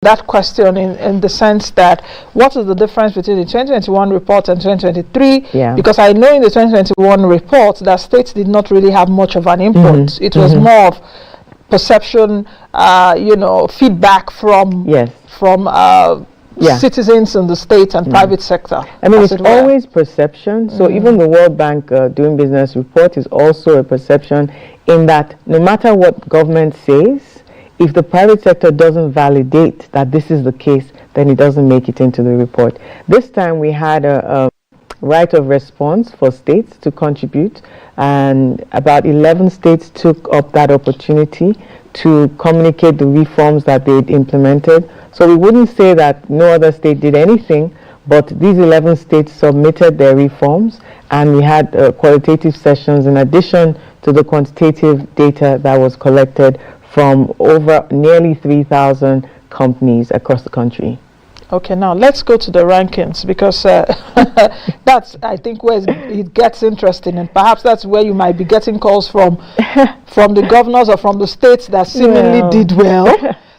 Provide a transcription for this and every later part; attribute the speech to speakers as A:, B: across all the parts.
A: that question in the sense that what is the difference between the 2021 report and 2023?
B: Yeah.
A: Because I know in the 2021 report that states did not really have much of an input. It was more of perception, feedback from citizens in the state and private sector.
B: I mean, it's always perception. So even the World Bank Doing Business report is also a perception, in that no matter what government says, if the private sector doesn't validate that this is the case, then it doesn't make it into the report. This time we had a right of response for states to contribute, and about 11 states took up that opportunity to communicate the reforms that they'd implemented. So we wouldn't say that no other state did anything, but these 11 states submitted their reforms, and we had qualitative sessions in addition to the quantitative data that was collected from over nearly 3,000 companies across the country.
A: Okay, now let's go to the rankings, because that's, I think, where it gets interesting, and perhaps that's where you might be getting calls from the governors or from the states that seemingly did well.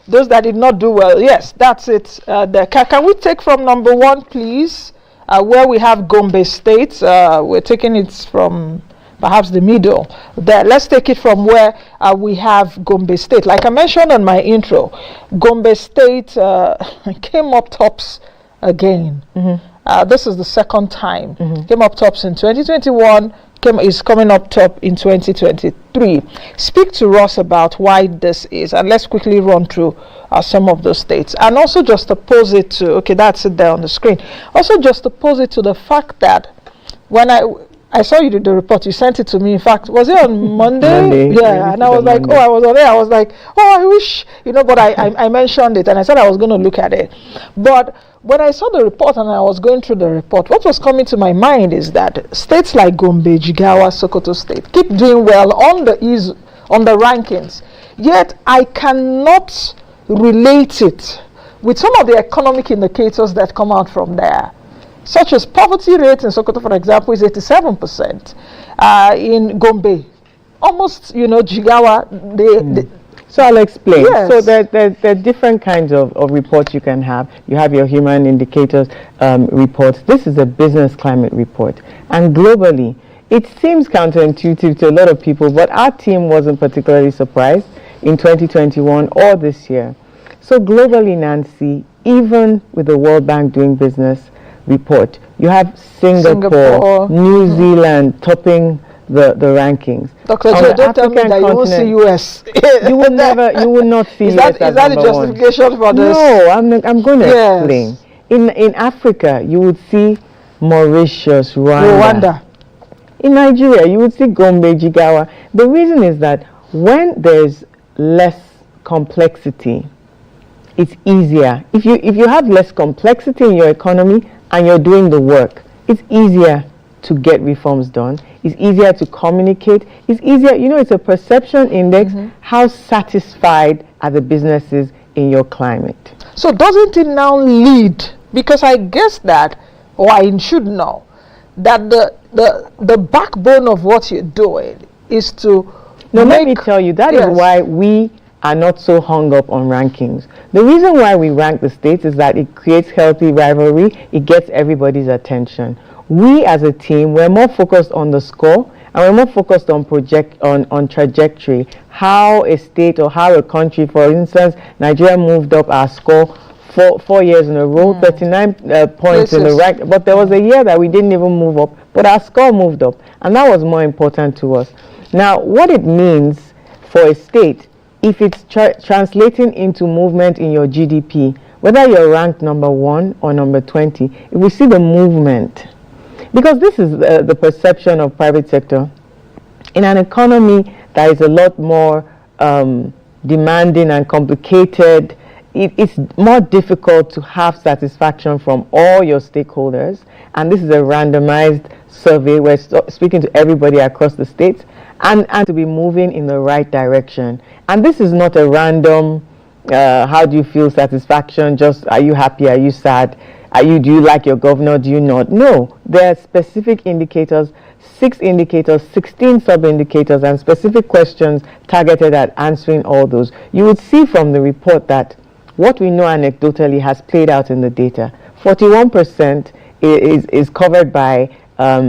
A: Those that did not do well, yes, that's it. Can we take from number 1, please, where we have Gombe State? We're taking it from perhaps the middle there. Let's take it from where we have Gombe State. Like I mentioned in my intro, Gombe State came up tops again. This is the second time. Came up tops in 2021, is coming up top in 2023. Speak to us about why this is, and let's quickly run through some of those states, and also just oppose it to, okay, that's it there on the screen. Also just oppose it to the fact that when I saw you did the report, you sent it to me. In fact, was it on Monday? Yeah, and I was like, I was on there. I was like, I wish, but I mentioned it, and I said I was going to look at it. But when I saw the report and I was going through the report, what was coming to my mind is that states like Gombe, Jigawa, Sokoto State keep doing well on the rankings, yet I cannot relate it with some of the economic indicators that come out from there, such as poverty rate in Sokoto, for example, is 87%. In Gombe, almost, Jigawa,
B: so I'll explain.
A: Yes.
B: So there are different kinds of reports you can have. You have your human indicators reports. This is a business climate report. And globally, it seems counterintuitive to a lot of people, but our team wasn't particularly surprised in 2021 or this year. So globally, Nancy, even with the World Bank Doing Business report, you have Singapore, New Zealand topping the rankings.
A: Dr. Joe, don't tell me that you won't see US.
B: You will not see US.
A: Is that the justification for this?
B: No, I'm going to explain. In Africa, you would see Mauritius, Rwanda. In Nigeria, you would see Gombe, Jigawa. The reason is that when there's less complexity, it's easier. If you have less complexity in your economy and you're doing the work, it's easier to get reforms done. It's easier to communicate. It's easier, it's a perception index. How satisfied are the businesses in your climate?
A: So doesn't it now lead, because I guess that, or I should know, that the backbone of what you're doing is to
B: let me tell you, that is why we are not so hung up on rankings. The reason why we rank the states is that it creates healthy rivalry. It gets everybody's attention. We as a team, we're more focused on the score, and we're more focused on on trajectory. How a state or how a country, for instance, Nigeria moved up our score 4 years in a row, 39 points in the rank, but there was a year that we didn't even move up, but our score moved up, and that was more important to us. Now, what it means for a state, if it's translating into movement in your GDP, whether you're ranked number 1 or number 20, if we see the movement, because this is the perception of private sector, in an economy that is a lot more demanding and complicated, it's more difficult to have satisfaction from all your stakeholders. And this is a randomized survey. We're speaking to everybody across the states, and to be moving in the right direction. And this is not a random, how do you feel satisfaction, just are you happy, are you sad, do you like your governor, do you not? No, there are specific indicators, 6 indicators, 16 sub-indicators, and specific questions targeted at answering all those. You would see from the report that what we know anecdotally has played out in the data. 41% is covered by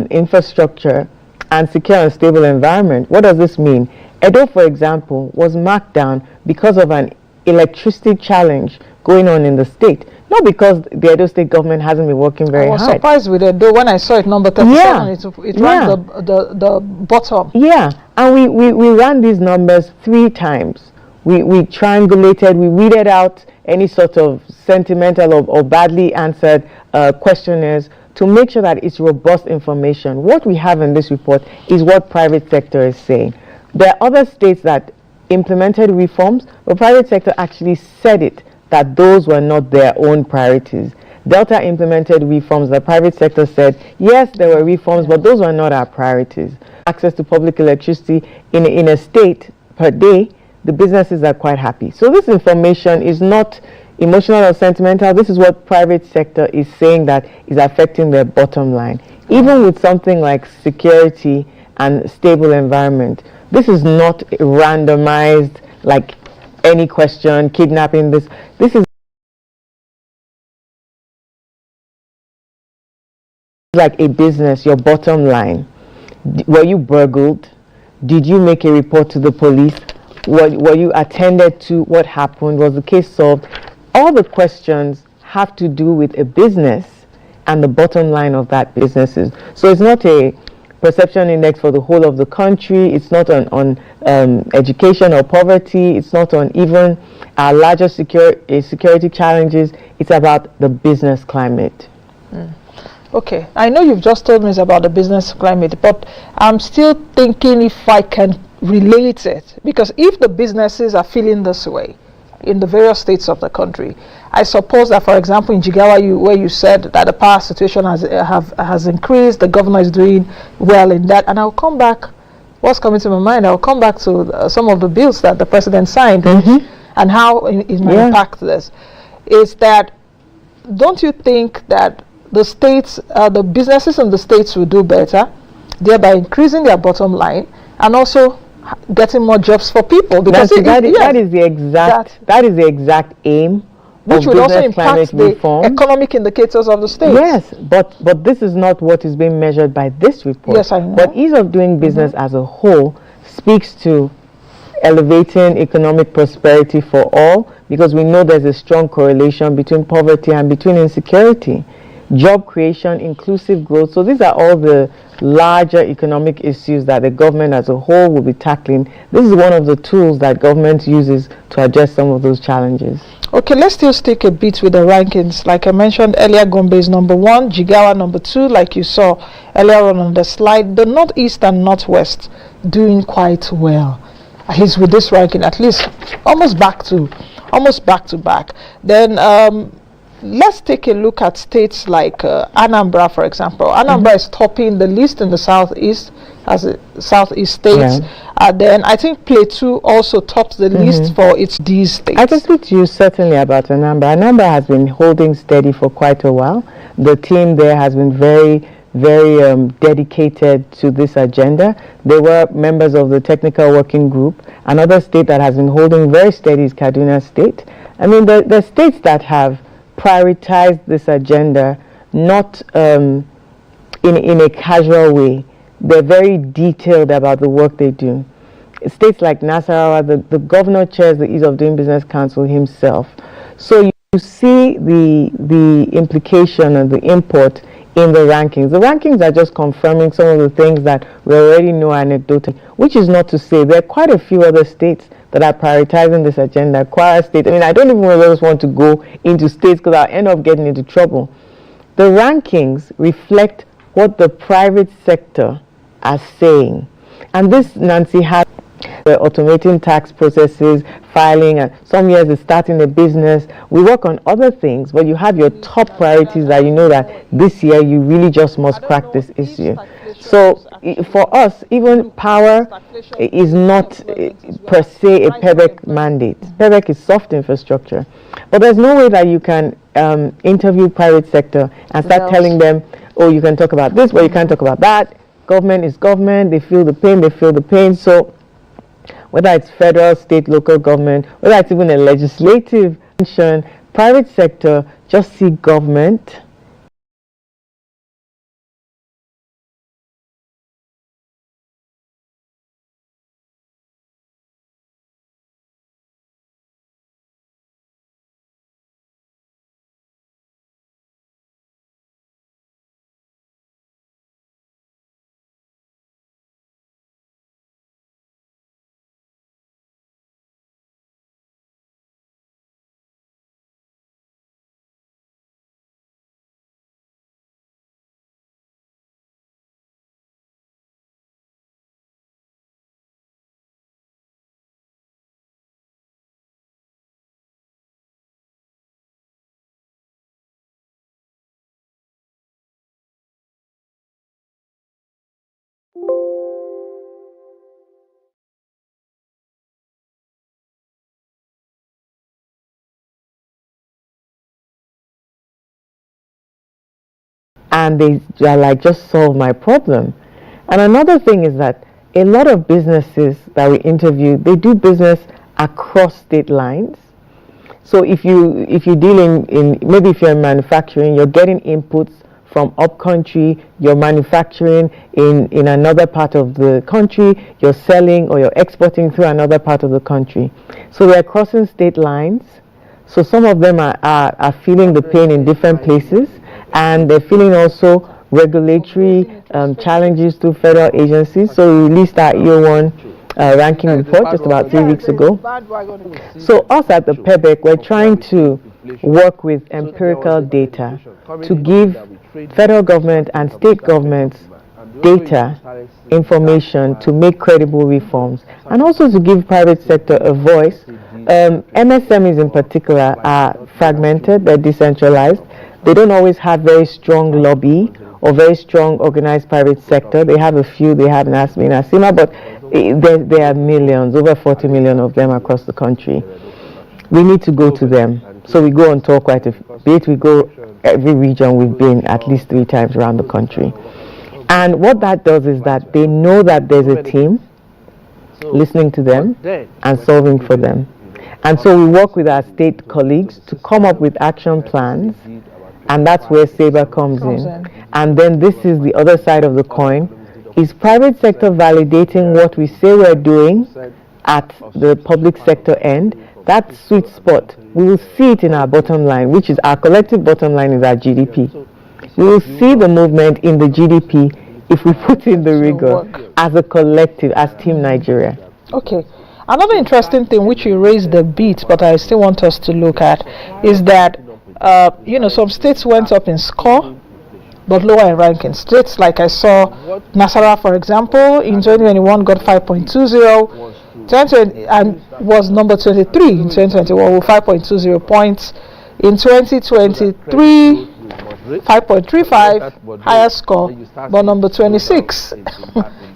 B: infrastructure and secure and stable environment. What does this mean? Edo, for example, was marked down because of an electricity challenge going on in the state. Not because the Edo state government hasn't been working very hard.
A: I was surprised with Edo when I saw it number 37. It ran the bottom.
B: Yeah, and we ran these numbers 3 times. We triangulated, we weeded out any sort of sentimental or badly answered questionnaires to make sure that it's robust information. What we have in this report is what private sector is saying. There are other states that implemented reforms, but private sector actually said it, that those were not their own priorities. Delta implemented reforms. The private sector said, yes, there were reforms, but those were not our priorities. Access to public electricity in a state per day, the businesses are quite happy. So this information is not emotional or sentimental. This is what private sector is saying that is affecting their bottom line. Even with something like security and stable environment, this is not randomized like any question, kidnapping. This is like a business, your bottom line. Were you burgled? Did you make a report to the police? Were you attended to? What happened? Was the case solved? All the questions have to do with a business and the bottom line of that business. So it's not a perception index for the whole of the country. It's not on education or poverty. It's not on even our larger security challenges. It's about the business climate.
A: Okay, I know you've just told me it's about the business climate, but I'm still thinking if I can relate it, because if the businesses are feeling this way in the various states of the country, I suppose that, for example, in Jigawa, where you said that the power situation has increased, the governor is doing well in that, and I'll come back. What's coming to my mind? I'll come back to some of the bills that the president signed and how it might impact this. Is that, don't you think that the states, the businesses in the states will do better, thereby increasing their bottom line and also getting more jobs for people? Because that is the exact aim, which would also impact the economic indicators of the state.
B: Yes, but this is not what is being measured by this report.
A: Yes, I know.
B: But ease of doing business as a whole speaks to elevating economic prosperity for all, because we know there's a strong correlation between poverty and between insecurity. Job creation, inclusive growth. So these are all the larger economic issues that the government as a whole will be tackling. This is one of the tools that government uses to address some of those challenges.
A: Okay, let's still stick a bit with the rankings. Like I mentioned earlier, Gombe is number 1, Jigawa number 2, like you saw earlier on the slide. The Northeast and Northwest doing quite well. He's with this ranking at least almost back to back. Then let's take a look at states like Anambra, for example. Anambra is topping the list in the Southeast as a Southeast states. Then I think Plateau also tops the list for these states.
B: I can speak to you certainly about Anambra. Anambra has been holding steady for quite a while. The team there has been very dedicated to this agenda. They were members of the technical working group. Another state that has been holding very steady is Kaduna State. I mean, the states that have prioritize this agenda, not in a casual way. They're very detailed about the work they do. States like Nasarawa, the governor chairs the Ease of Doing Business Council himself. So you see the implication and the import in the rankings. The rankings are just confirming some of the things that we already know anecdotally, which is not to say there are quite a few other states that are prioritizing this agenda. Kwara State, I mean, I don't even always want to go into states because I'll end up getting into trouble. The rankings reflect what the private sector are saying. And this, Nancy, has automating tax processes, filing, and some years is starting a business. We work on other things, but you have your top priorities that you know that this year you really just must crack this issue. So for us, even power is not per se a PEBEC mandate. PEBEC is soft infrastructure. But there's no way that you can interview private sector and start telling them, oh, you can talk about this, but you can't talk about that. Government is government. They feel the pain, So whether it's federal, state, local government, whether it's even a legislative Private sector just see government and they are like, just solve my problem. And another thing is that a lot of businesses that we interview, they do business across state lines. So if you deal in maybe if you're in manufacturing, you're getting inputs from up country, you're manufacturing in another part of the country, you're selling or you're exporting through another part of the country. So they're crossing state lines. So some of them are feeling the pain in different places, and they're feeling also regulatory challenges through federal agencies. So we released our year one ranking report just about 3 weeks ago. So us at the PEBEC, we're trying to work with empirical data to give federal government and state governments data, information to make credible reforms, and also to give private sector a voice. MSMEs in particular are fragmented, they're decentralized. They don't always have very strong lobby or very strong organized private sector. They have a few, they have NASME, NASIMA, but there are millions, over 40 million of them across the country. We need to go to them. So we go on tour quite a bit. We go every region. We've been at least 3 times around the country. And what that does is that they know that there's a team listening to them and solving for them. And so we work with our state colleagues to come up with action plans, and that's where SABRE comes in. And then this is the other side of the coin. Is private sector validating what we say we're doing at the public sector end? That sweet spot, we will see it in our bottom line, which is our collective bottom line is our GDP. We will see the movement in the GDP if we put in the rigor as a collective, as Team Nigeria.
A: Okay. Another interesting thing which you raised a bit, but I still want us to look at, is that some states went up in score, but lower in ranking. States like I saw Nasarawa, for example, in 2021 got 5.20, and was number 23 in 2021 with 5.20 points. In 2023, 5.35, higher score, but number 26.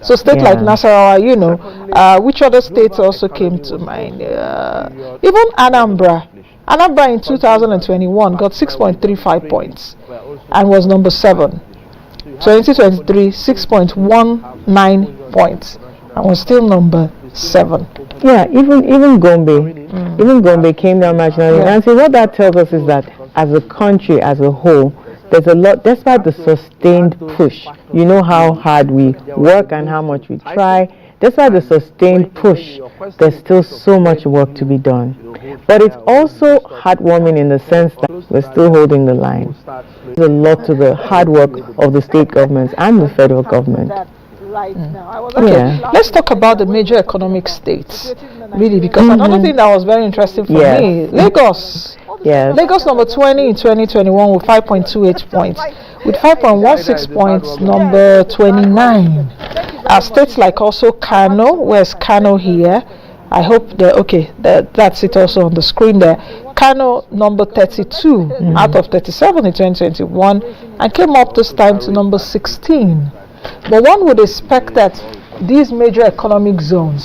A: So states like Nasarawa, which other states also came to mind? Even Anambra. Anambra in 2021 got 6.35 points and was number 7. 2023, 6.19 points and was still number 7.
B: Yeah, even Gombe. Even Gombe came down marginally. And so what that tells us is that as a country, as a whole, there's a lot, despite the sustained push, you know how hard we work and how much we try, despite the sustained push, there's still so much work to be done. But it's also heartwarming in the sense that we're still holding the line. There's a lot to the hard work of the state governments and the federal government.
A: Okay, let's talk about the major economic states, really, because another thing that was very interesting for me, Lagos.
B: Yes.
A: Lagos number 20 in 2021 with 5.28 points, with 5.16 points, number 29. States like also Kano, where's Kano here? I hope that's it also on the screen there. Kano number 32 out of 37 in 2021 and came up this time to number 16. But one would expect that these major economic zones